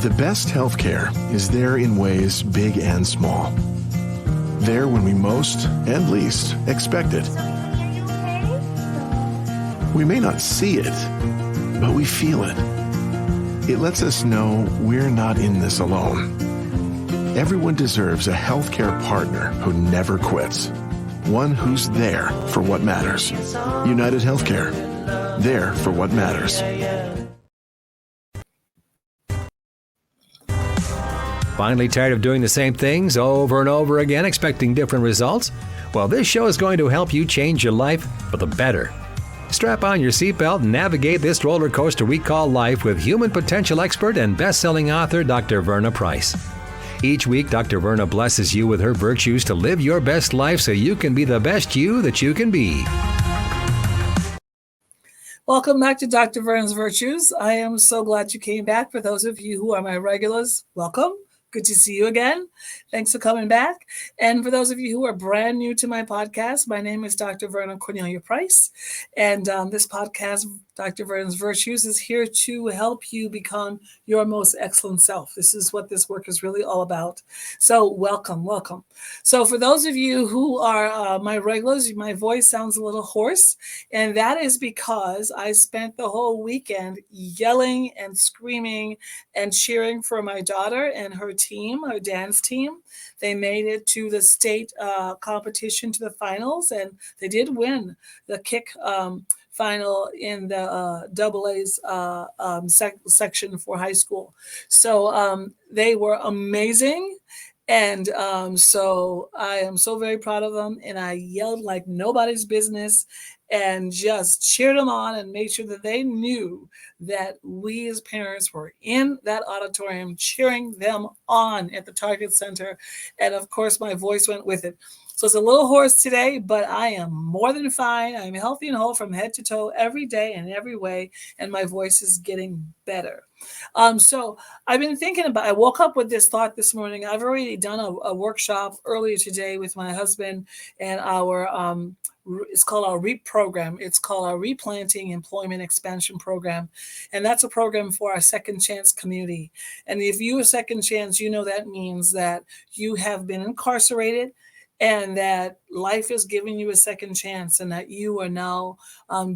The best healthcare is there in ways big and small. There when we most and least expect it. We may not see it, but we feel it. It lets us know we're not in this alone. Everyone deserves a healthcare partner who never quits. One who's there for what matters. United Healthcare. There for what matters. Finally tired of doing the same things over and over again, expecting different results? Well, this show is going to help you change your life for the better. Strap on your seatbelt and navigate this roller coaster we call life with human potential expert and best-selling author Dr. Verna Price. Each week, Dr. Verna blesses you with her virtues to live your best life so you can be the best you that you can be. Welcome back to Dr. Verna's Virtues. I am so glad you came back. For those of you who are my regulars, welcome. Good to see you again. Thanks for coming back. And for those of you who are brand new to my podcast, my name is Dr. Verna Cornelia Price. And this podcast, Dr. Verna's Virtues, is here to help you become your most excellent self. This is what this work is really all about. So welcome. So for those of you who are my regulars, my voice sounds a little hoarse. And that is because I spent the whole weekend yelling and screaming and cheering for my daughter and her team, her dance team. They made it to the state competition, to the finals, and they did win the kick final in the double A's section for high school. So they were amazing. And so I am so very proud of them. And I yelled like nobody's business and just cheered them on and made sure that they knew that we as parents were in that auditorium cheering them on at the Target Center. And of course, my voice went with it. So it's a little hoarse today, but I am more than fine. I'm healthy and whole from head to toe every day and every way, and my voice is getting better. So I've been thinking about, I woke up with this thought this morning. I've already done a workshop earlier today with my husband and our, it's called our REAP program. It's called our Replanting Employment Expansion Program. And that's a program for our Second Chance community. And if you're a Second Chance, you know that means that you have been incarcerated and that life is giving you a second chance and that you are now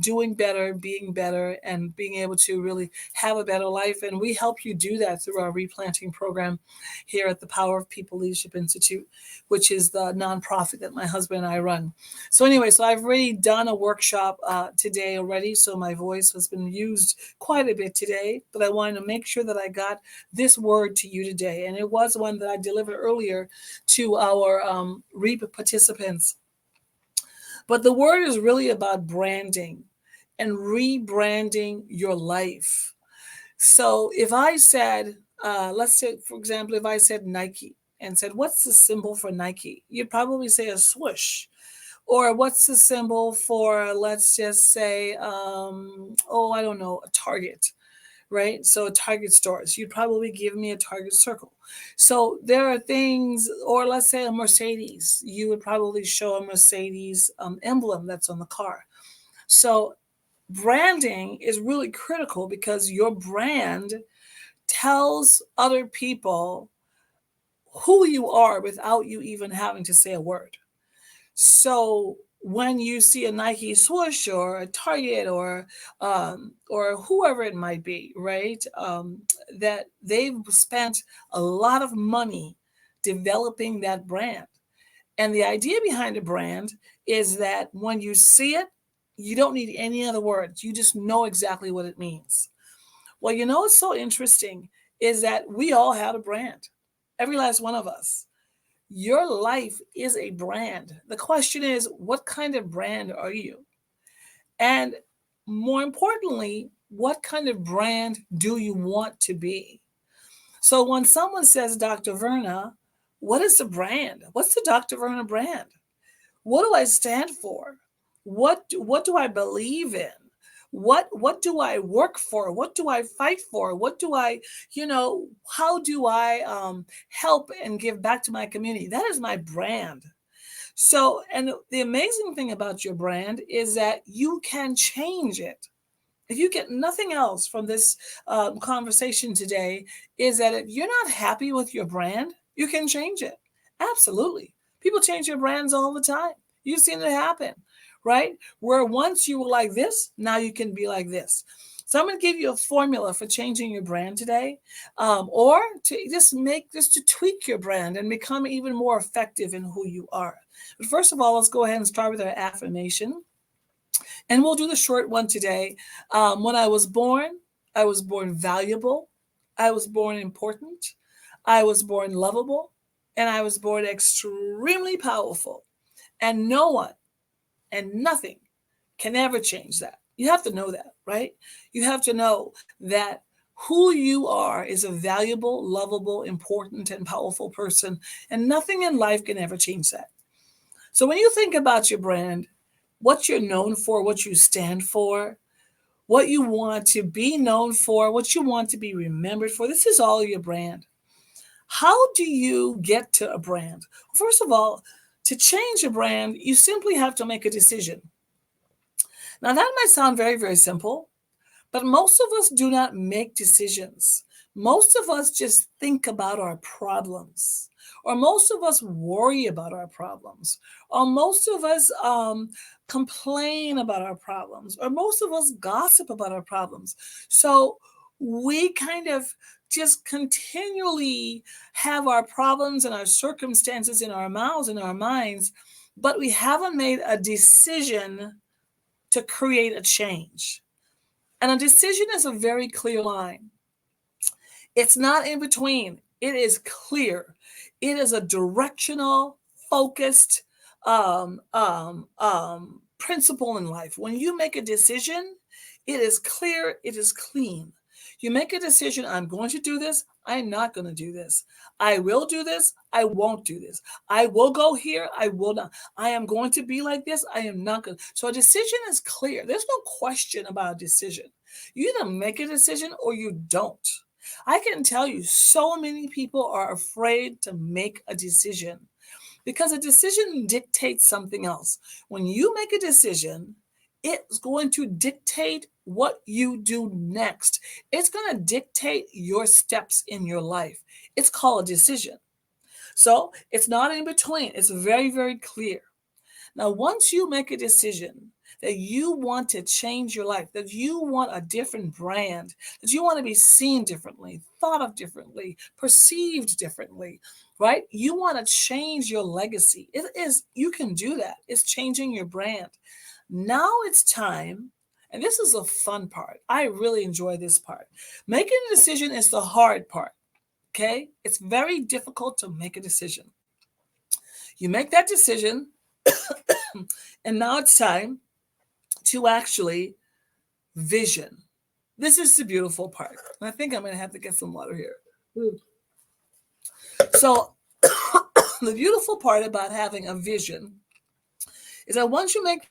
doing better, being better, and being able to really have a better life. And we help you do that through our replanting program here at the Power of People Leadership Institute, which is the nonprofit that my husband and I run. So anyway, so I've already done a workshop today already. So my voice has been used quite a bit today, but I wanted to make sure that I got this word to you today. And it was one that I delivered earlier to our REAP participants. But the word is really about branding and rebranding your life. So if I said, let's say, for example, if I said Nike and said, what's the symbol for Nike? You'd probably say a swoosh. Or what's the symbol for, let's just say, I don't know, a Target. Right? So Target stores, you'd probably give me a Target circle. So there are things, or let's say a Mercedes, you would probably show a Mercedes emblem that's on the car. So branding is really critical because your brand tells other people who you are without you even having to say a word. So when you see a Nike swoosh or a Target or whoever it might be, right, that they've spent a lot of money developing that brand. And the idea behind a brand is that when you see it, you don't need any other words. You just know exactly what it means. Well, you know what's so interesting is that we all have a brand, every last one of us. Your life is a brand. The question is, what kind of brand are you? And more importantly, what kind of brand do you want to be? So when someone says Dr. Verna, what is the brand? What's the Dr. Verna brand? What do I stand for? What do I believe in? What do I work for? What do I fight for? What do I, how do I help and give back to my community? That is my brand. So, and the amazing thing about your brand is that you can change it If you get nothing else from this conversation today, is that if you're not happy with your brand, you can change it. Absolutely. People change their brands all the time. You've seen it happen, right? Where once you were like this, now you can be like this. So I'm going to give you a formula for changing your brand today, or to just to tweak your brand and become even more effective in who you are. But first of all, let's go ahead and start with our affirmation. And we'll do the short one today. When I was born valuable, I was born important, I was born lovable, and I was born extremely powerful. And no one and nothing can ever change that. You have to know that, right? You have to know that who you are is a valuable, lovable, important, and powerful person, and nothing in life can ever change that. So when you think about your brand, what you're known for, what you stand for, what you want to be known for, what you want to be remembered for, this is all your brand. How do you get to a brand? First of all, to change a brand, you simply have to make a decision. Now, that might sound very, very simple, but most of us do not make decisions. Most of us just think about our problems, or most of us worry about our problems, or most of us complain about our problems, or most of us gossip about our problems. So we kind of just continually have our problems and our circumstances in our mouths and our minds, but we haven't made a decision to create a change. And a decision is a very clear line. It's not in between. It is clear. It is a directional, focused principle in life. When you make a decision, it is clear, it is clean. You make a decision, I'm going to do this, I'm not going to do this. I will do this, I won't do this. I will go here, I will not. I am going to be like this, I am not going to. So a decision is clear. There's no question about a decision. You either make a decision or you don't. I can tell you so many people are afraid to make a decision because a decision dictates something else. When you make a decision, it's going to dictate what you do next. It's going to dictate your steps in your life. It's called a decision. So it's not in between. It's very, very clear. Now, once you make a decision that you want to change your life, that you want a different brand, that you want to be seen differently, thought of differently, perceived differently, right? You want to change your legacy. You can do that. It's changing your brand. Now it's time, and this is a fun part. I really enjoy this part. Making a decision is the hard part, okay? It's very difficult to make a decision. You make that decision, and now it's time to actually vision. This is the beautiful part. I think I'm going to have to get some water here. So, the beautiful part about having a vision is that once you make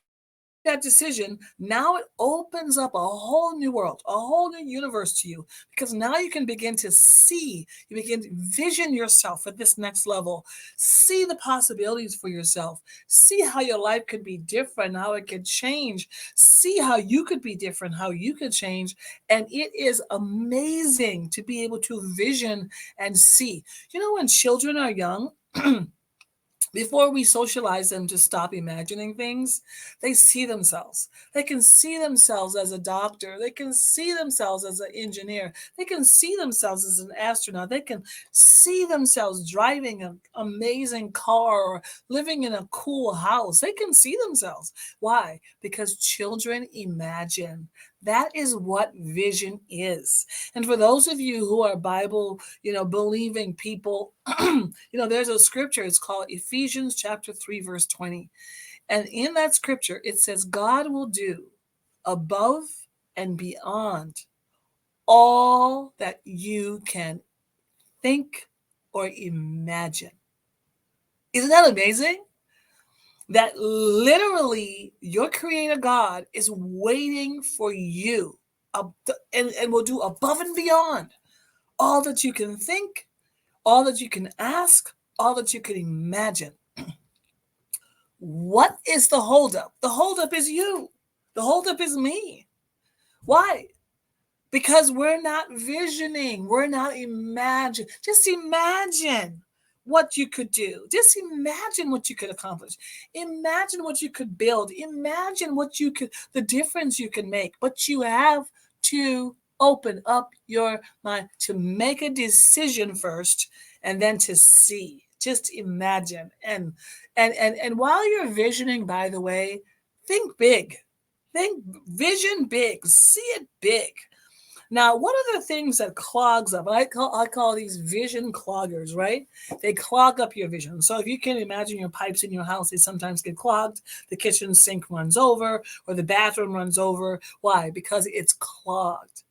that decision, now it opens up a whole new world, a whole new universe to you, because now you can begin to see, you begin to vision yourself at this next level, see the possibilities for yourself, see how your life could be different, how it could change, see how you could be different, how you could change. And it is amazing to be able to vision and see. You know, when children are young, before we socialize them to stop imagining things, they see themselves. They can see themselves as a doctor. They can see themselves as an engineer. They can see themselves as an astronaut. They can see themselves driving an amazing car or living in a cool house. They can see themselves. Why? Because children imagine. That is what vision is. And for those of you who are Bible, believing people, there's a scripture. It's called Ephesians chapter 3, verse 20. And in that scripture, it says, God will do above and beyond all that you can think or imagine. Isn't that amazing? That literally your creator God is waiting for you and will do above and beyond all that you can think, all that you can ask, all that you can imagine. What is the holdup? The holdup is you. The holdup is me. Why? Because we're not visioning. We're not imagining. Just imagine what you could do. Just imagine what you could accomplish. Imagine what you could build. Imagine the difference you can make. But you have to open up your mind to make a decision first and then to see. Just imagine. And while you're visioning, by the way, think big. Vision big. See it big. Now, what are the things that clogs up? I call these vision cloggers, right? They clog up your vision. So if you can imagine your pipes in your house, they sometimes get clogged. The kitchen sink runs over or the bathroom runs over. Why? Because it's clogged.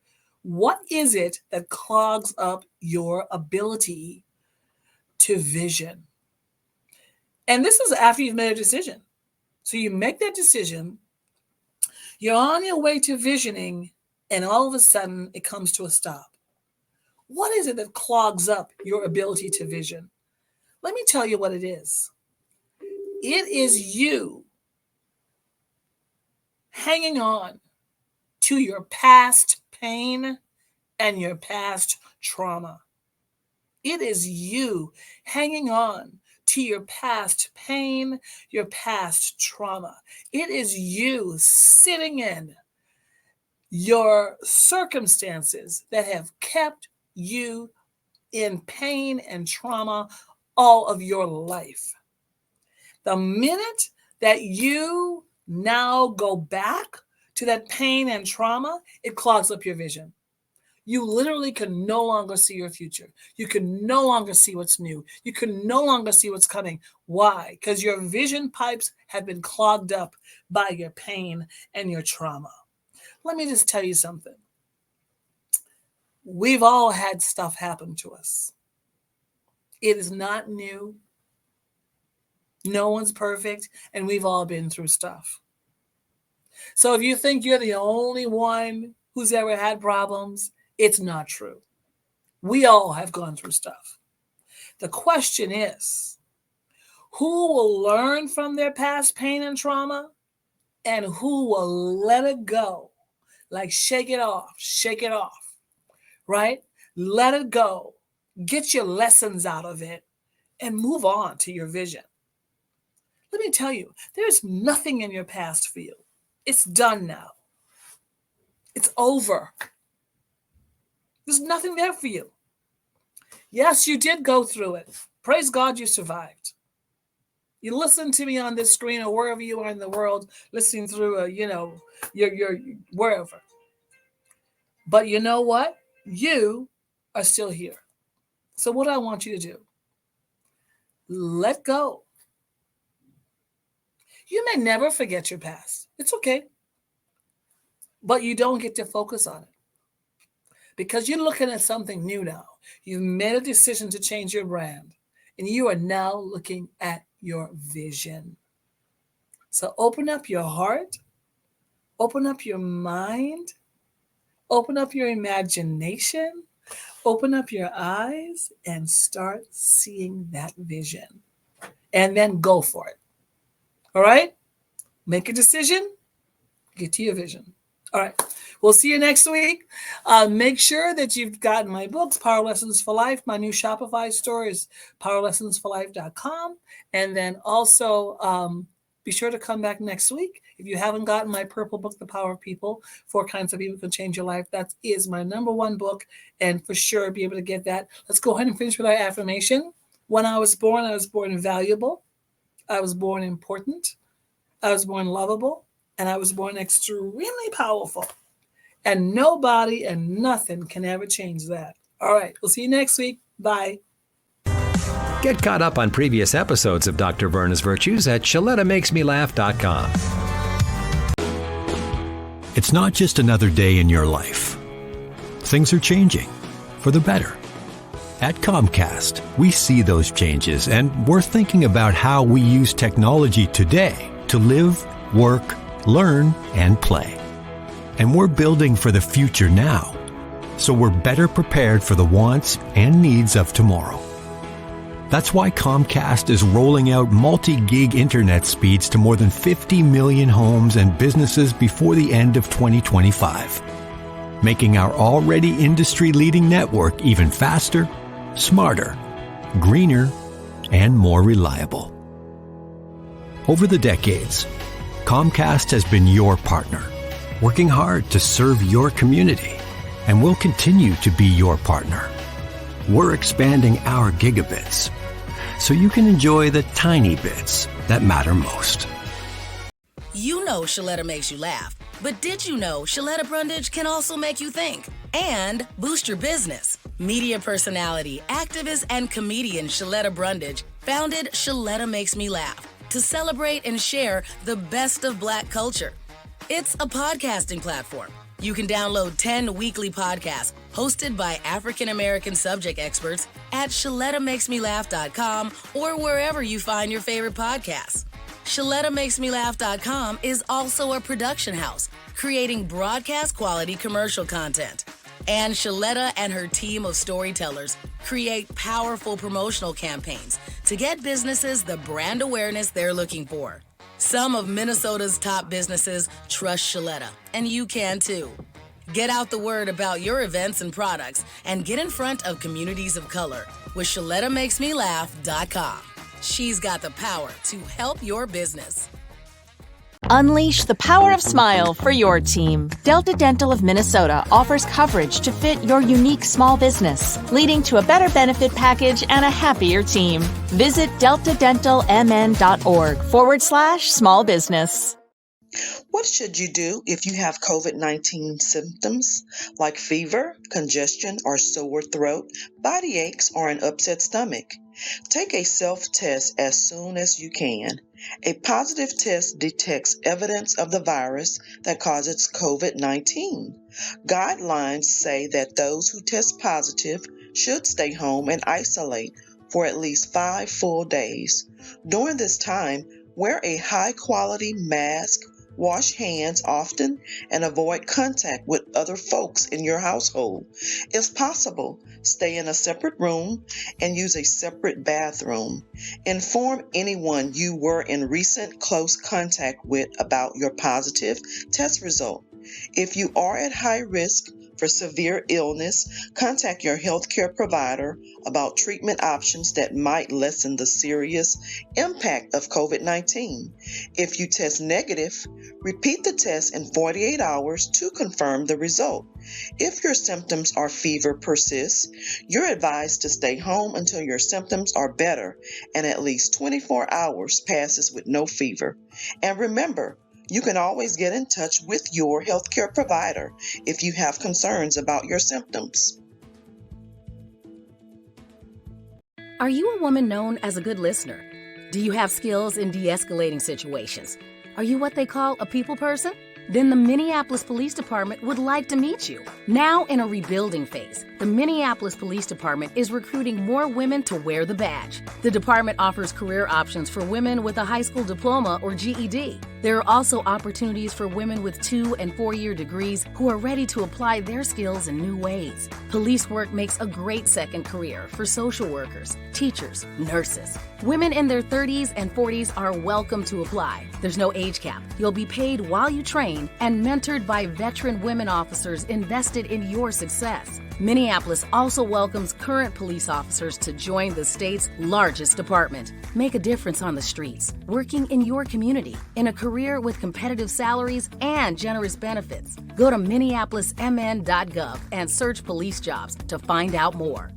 What is it that clogs up your ability to vision? And this is after you've made a decision. So you make that decision, you're on your way to visioning, and all of a sudden it comes to a stop. What is it that clogs up your ability to vision? Let me tell you what it is. It is you hanging on to your past pain and your past trauma. It is you hanging on to your past pain, your past trauma. It is you sitting in your circumstances that have kept you in pain and trauma all of your life. The minute that you now go back to that pain and trauma, it clogs up your vision. You literally can no longer see your future. You can no longer see what's new. You can no longer see what's coming. Why? Because your vision pipes have been clogged up by your pain and your trauma. Let me just tell you something. We've all had stuff happen to us. It is not new. No one's perfect, and we've all been through stuff. So if you think you're the only one who's ever had problems, it's not true. We all have gone through stuff. The question is, who will learn from their past pain and trauma, and who will let it go? Like shake it off, right? Let it go. Get your lessons out of it and move on to your vision. Let me tell you, there's nothing in your past for you. It's done now. It's over. There's nothing there for you. Yes, you did go through it. Praise God you survived. You listen to me on this screen or wherever you are in the world, listening through your wherever. But you know what? You are still here. So what I want you to do, let go. You may never forget your past. It's okay. But you don't get to focus on it. Because you're looking at something new now. You've made a decision to change your brand. And you are now looking at your vision. So open up your heart. Open up your mind. Open up your imagination. Open up your eyes and start seeing that vision. And then go for it. All right? Make a decision. Get to your vision. All right. We'll see you next week. Make sure that you've gotten my books, Power Lessons for Life. My new Shopify store is powerlessonsforlife.com. And then also be sure to come back next week. If you haven't gotten my purple book, The Power of People, 4 Kinds of People Can Change Your Life, that is my #1 book. And for sure, be able to get that. Let's go ahead and finish with our affirmation. When I was born valuable. I was born important. I was born lovable. And I was born extremely powerful. And nobody and nothing can ever change that. All right. We'll see you next week. Bye. Get caught up on previous episodes of Dr. Verna's Virtues at ShalettaMakesMeLaugh.com. It's not just another day in your life. Things are changing for the better. At Comcast, we see those changes, and we're thinking about how we use technology today to live, work, learn, and play. And we're building for the future now, so we're better prepared for the wants and needs of tomorrow. That's why Comcast is rolling out multi-gig internet speeds to more than 50 million homes and businesses before the end of 2025. making our already industry-leading network even faster, smarter, greener, and more reliable. Over the decades, Comcast has been your partner, working hard to serve your community, and will continue to be your partner. We're expanding our gigabits so you can enjoy the tiny bits that matter most. You know Shaletta makes you laugh, but did you know Shaletta Brundage can also make you think and boost your business? Media personality, activist, and comedian Shaletta Brundage founded Shaletta Makes Me Laugh to celebrate and share the best of Black culture. It's a podcasting platform. You can download 10 weekly podcasts hosted by African-American subject experts at ShalettaMakesMeLaugh.com or wherever you find your favorite podcasts. ShalettaMakesMeLaugh.com is also a production house, creating broadcast-quality commercial content. And Shaletta and her team of storytellers create powerful promotional campaigns to get businesses the brand awareness they're looking for. Some of Minnesota's top businesses trust Shaletta, and you can too. Get out the word about your events and products and get in front of communities of color with ShalettaMakesMeLaugh.com. She's got the power to help your business. Unleash the power of smile for your team. Delta Dental of Minnesota offers coverage to fit your unique small business, leading to a better benefit package and a happier team. Visit deltadentalmn.org/small business. What should you do if you have COVID-19 symptoms like fever, congestion, or sore throat, body aches, or an upset stomach? Take a self-test as soon as you can. A positive test detects evidence of the virus that causes COVID-19. Guidelines say that those who test positive should stay home and isolate for at least 5 full days. During this time, wear a high-quality mask, wash hands often, and avoid contact with other folks in your household. If possible, stay in a separate room and use a separate bathroom. Inform anyone you were in recent close contact with about your positive test result. If you are at high risk for severe illness, contact your healthcare provider about treatment options that might lessen the serious impact of COVID-19. If you test negative, repeat the test in 48 hours to confirm the result. If your symptoms or fever persists, you're advised to stay home until your symptoms are better and at least 24 hours passes with no fever. And remember, you can always get in touch with your healthcare provider if you have concerns about your symptoms. Are you a woman known as a good listener? Do you have skills in de-escalating situations? Are you what they call a people person? Then the Minneapolis Police Department would like to meet you. Now in a rebuilding phase, the Minneapolis Police Department is recruiting more women to wear the badge. The department offers career options for women with a high school diploma or GED. There are also opportunities for women with 2- and 4-year degrees who are ready to apply their skills in new ways. Police work makes a great second career for social workers, teachers, nurses. Women in their 30s and 40s are welcome to apply. There's no age cap. You'll be paid while you train and mentored by veteran women officers invested in your success. Minneapolis also welcomes current police officers to join the state's largest department. Make a difference on the streets, working in your community, in a career with competitive salaries and generous benefits. Go to minneapolismn.gov and search police jobs to find out more.